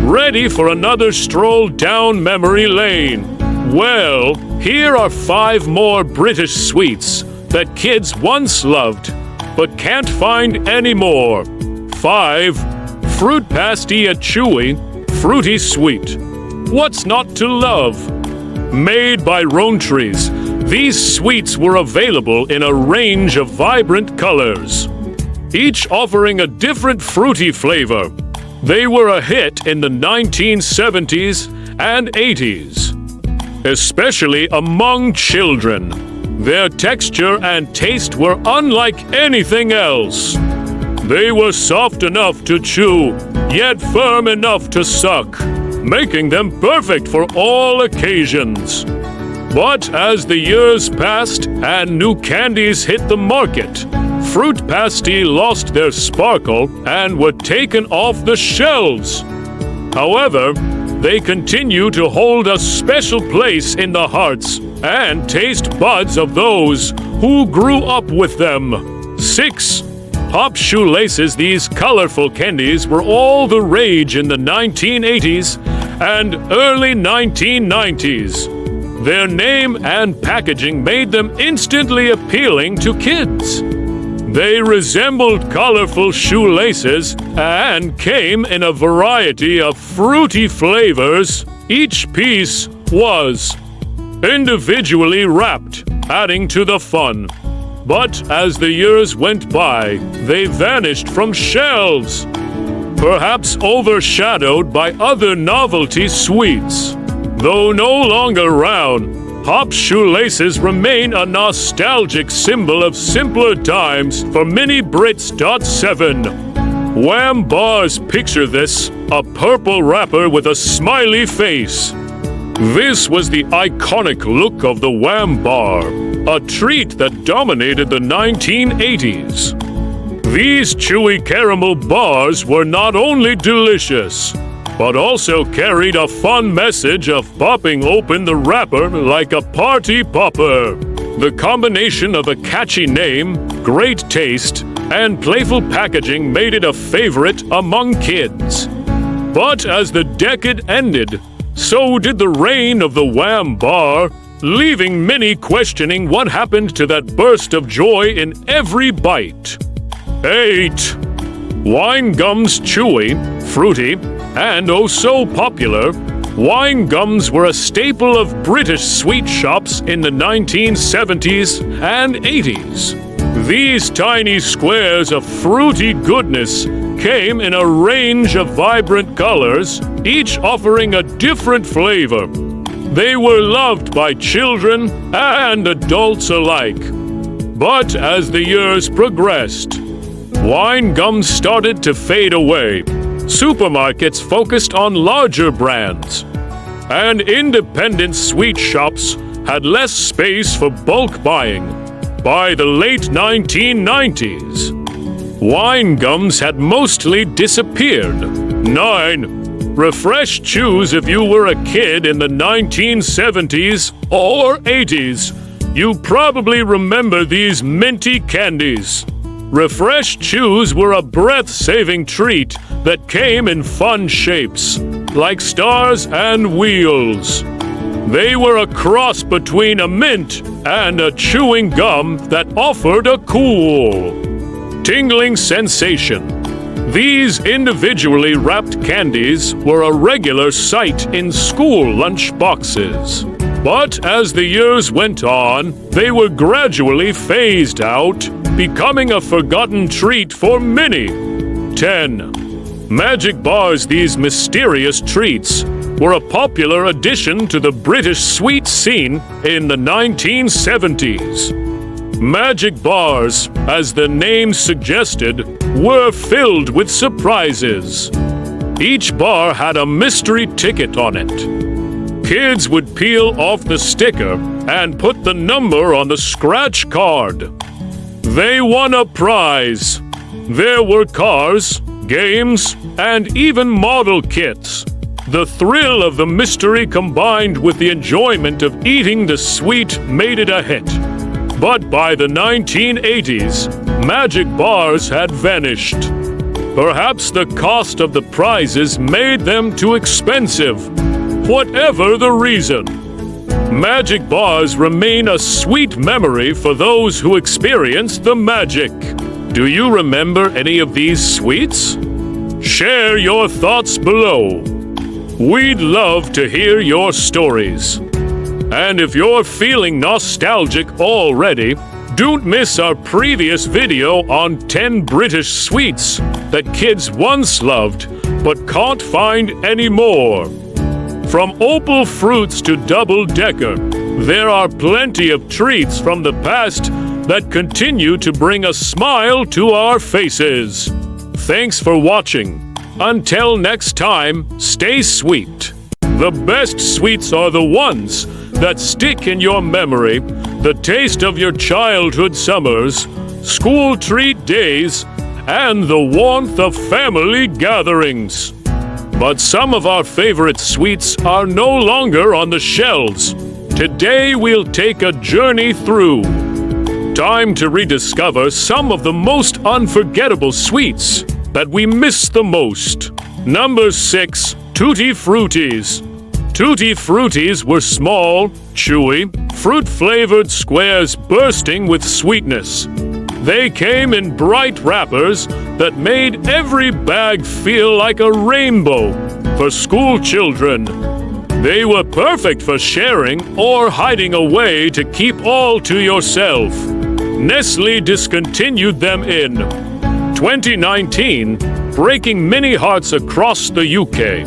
ready for another stroll down memory lane. Well, here are 5 more British sweets that kids once loved, but can't find anymore. 5. Fruit pasty at Chewy, fruity sweet. What's not to love? Made by Rowntrees, these sweets were available in a range of vibrant colors, each offering a different fruity flavor. They were a hit in the 1970s and 80s, especially among children. Their texture and taste were unlike anything else. They were soft enough to chew, yet firm enough to suck, making them perfect for all occasions. But as the years passed and new candies hit the market, fruit pasty lost their sparkle and were taken off the shelves. However, they continue to hold a special place in the hearts and taste buds of those who grew up with them. 6. Pop shoelaces. These colorful candies were all the rage in the 1980s and early 1990s. Their name and packaging made them instantly appealing to kids. They resembled colorful shoelaces and came in a variety of fruity flavors. Each piece was individually wrapped, adding to the fun. But as the years went by, they vanished from shelves, perhaps overshadowed by other novelty sweets. Though no longer around, Pop shoelaces remain a nostalgic symbol of simpler times for many Brits. 7. Wham bars. Picture this, a purple wrapper with a smiley face. This was the iconic look of the Wham bar, a treat that dominated the 1980s. These chewy caramel bars were not only delicious, but also carried a fun message of popping open the wrapper like a party popper. The combination of a catchy name, great taste, and playful packaging made it a favorite among kids. But as the decade ended, so did the reign of the Wham bar, leaving many questioning what happened to that burst of joy in every bite. 8. Wine gums. Chewy, fruity, and oh so popular, wine gums were a staple of British sweet shops in the 1970s and 80s. These tiny squares of fruity goodness came in a range of vibrant colors, each offering a different flavor. They were loved by children and adults alike. But as the years progressed, wine gums started to fade away. Supermarkets focused on larger brands, and independent sweet shops had less space for bulk buying. By the late 1990s, wine gums had mostly disappeared. 9. Refresh chews. If you were a kid in the 1970s or 80s, you probably remember these minty candies. Refresh chews were a breath-saving treat that came in fun shapes, like stars and wheels. They were a cross between a mint and a chewing gum that offered a cool, tingling sensation. These individually wrapped candies were a regular sight in school lunch boxes. But as the years went on, they were gradually phased out, becoming a forgotten treat for many. 10. Magic bars. These mysterious treats were a popular addition to the British sweet scene in the 1970s. Magic bars, as the name suggested, were filled with surprises. Each bar had a mystery ticket on it. Kids would peel off the sticker and put the number on the scratch card. They won a prize. There were cars, games, and even model kits. The thrill of the mystery combined with the enjoyment of eating the sweet made it a hit. But by the 1980s, magic bars had vanished. Perhaps the cost of the prizes made them too expensive. Whatever the reason, magic bars remain a sweet memory for those who experienced the magic. Do you remember any of these sweets? Share your thoughts below. We'd love to hear your stories. And if you're feeling nostalgic already, don't miss our previous video on 10 British sweets that kids once loved but can't find anymore. From opal fruits to double-decker, there are plenty of treats from the past that continue to bring a smile to our faces. Thanks for watching. Until next time, stay sweet. The best sweets are the ones that stick in your memory, the taste of your childhood summers, school treat days, and the warmth of family gatherings. But some of our favorite sweets are no longer on the shelves. Today we'll take a journey through. Time to rediscover some of the most unforgettable sweets that we miss the most. Number 6, Tooty Frooties. Tooty Frooties were small, chewy, fruit-flavored squares bursting with sweetness. They came in bright wrappers that made every bag feel like a rainbow for school children. They were perfect for sharing or hiding away to keep all to yourself. Nestle discontinued them in 2019, breaking many hearts across the UK.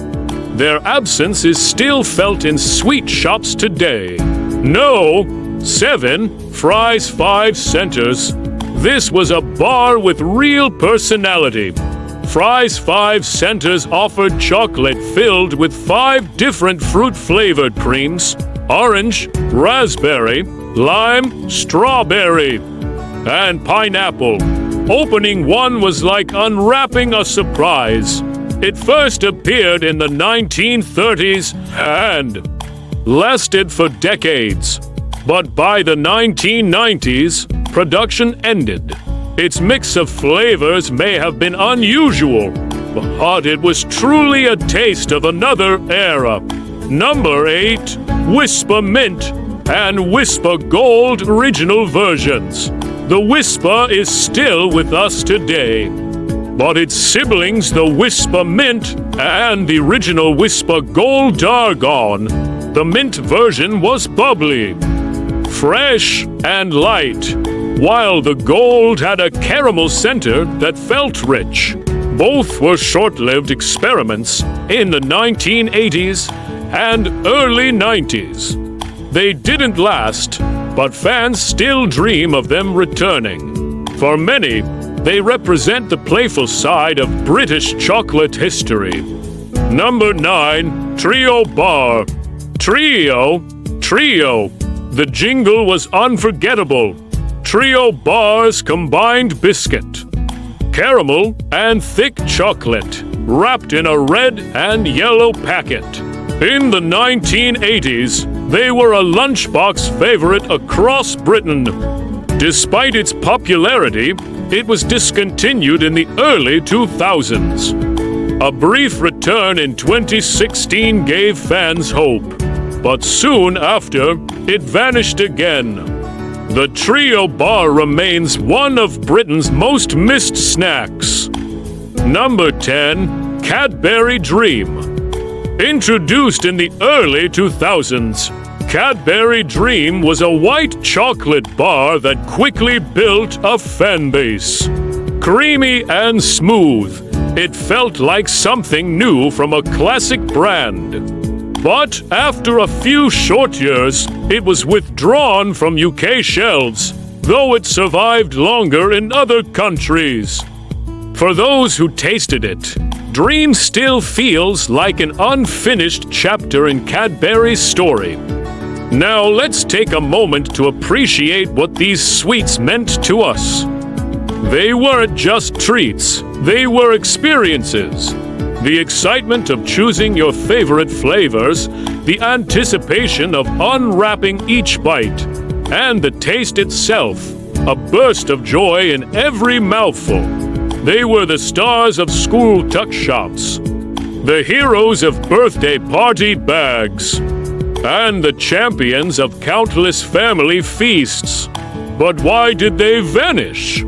Their absence is still felt in sweet shops today. No, 7, Fries 5 centers. This was a bar with real personality. Fries 5 centers offered chocolate filled with 5 different fruit-flavored creams: orange, raspberry, lime, strawberry, and pineapple. Opening one was like unwrapping a surprise. It first appeared in the 1930s and lasted for decades. But by the 1990s, production ended. Its mix of flavors may have been unusual, but it was truly a taste of another era. Number 8, Whisper Mint and Whisper Gold original versions. The Whisper is still with us today, but its siblings, the Whisper Mint and the original Whisper Gold, are gone. The mint version was bubbly, fresh, and light, while the gold had a caramel center that felt rich. Both were short-lived experiments in the 1980s and early 90s. They didn't last, but fans still dream of them returning. For many, they represent the playful side of British chocolate history. Number 9, Trio Bar. Trio. The jingle was unforgettable. Trio Bars combined biscuit, caramel, and thick chocolate, wrapped in a red and yellow packet. In the 1980s, they were a lunchbox favorite across Britain. Despite its popularity, it was discontinued in the early 2000s. A brief return in 2016 gave fans hope, but soon after, it vanished again. The Trio Bar remains one of Britain's most missed snacks. Number 10, Cadbury Dream. Introduced in the early 2000s, Cadbury Dream was a white chocolate bar that quickly built a fan base. Creamy and smooth, it felt like something new from a classic brand. But after a few short years, it was withdrawn from UK shelves, though it survived longer in other countries. For those who tasted it, Dream still feels like an unfinished chapter in Cadbury's story. Now let's take a moment to appreciate what these sweets meant to us. They weren't just treats, they were experiences. The excitement of choosing your favorite flavors, the anticipation of unwrapping each bite, and the taste itself, a burst of joy in every mouthful. They were the stars of school tuck shops, the heroes of birthday party bags, and the champions of countless family feasts. But why did they vanish?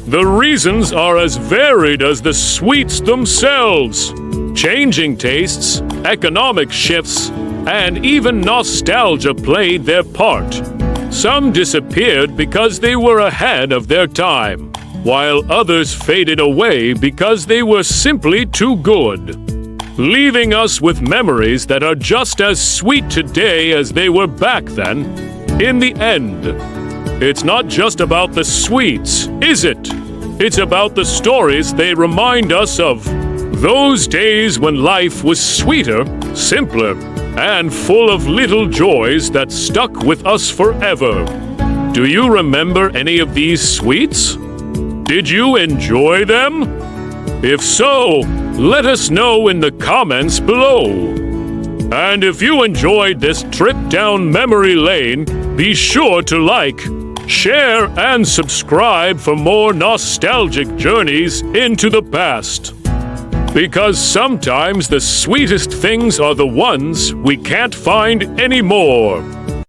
The reasons are as varied as the sweets themselves. Changing tastes, economic shifts, and even nostalgia played their part. Some disappeared because they were ahead of their time, while others faded away because they were simply too good, leaving us with memories that are just as sweet today as they were back then. In the end, it's not just about the sweets, is it? It's about the stories they remind us of. Those days when life was sweeter, simpler, and full of little joys that stuck with us forever. Do you remember any of these sweets? Did you enjoy them? If so, let us know in the comments below. And if you enjoyed this trip down memory lane, be sure to like, share, and subscribe for more nostalgic journeys into the past. Because sometimes the sweetest things are the ones we can't find anymore.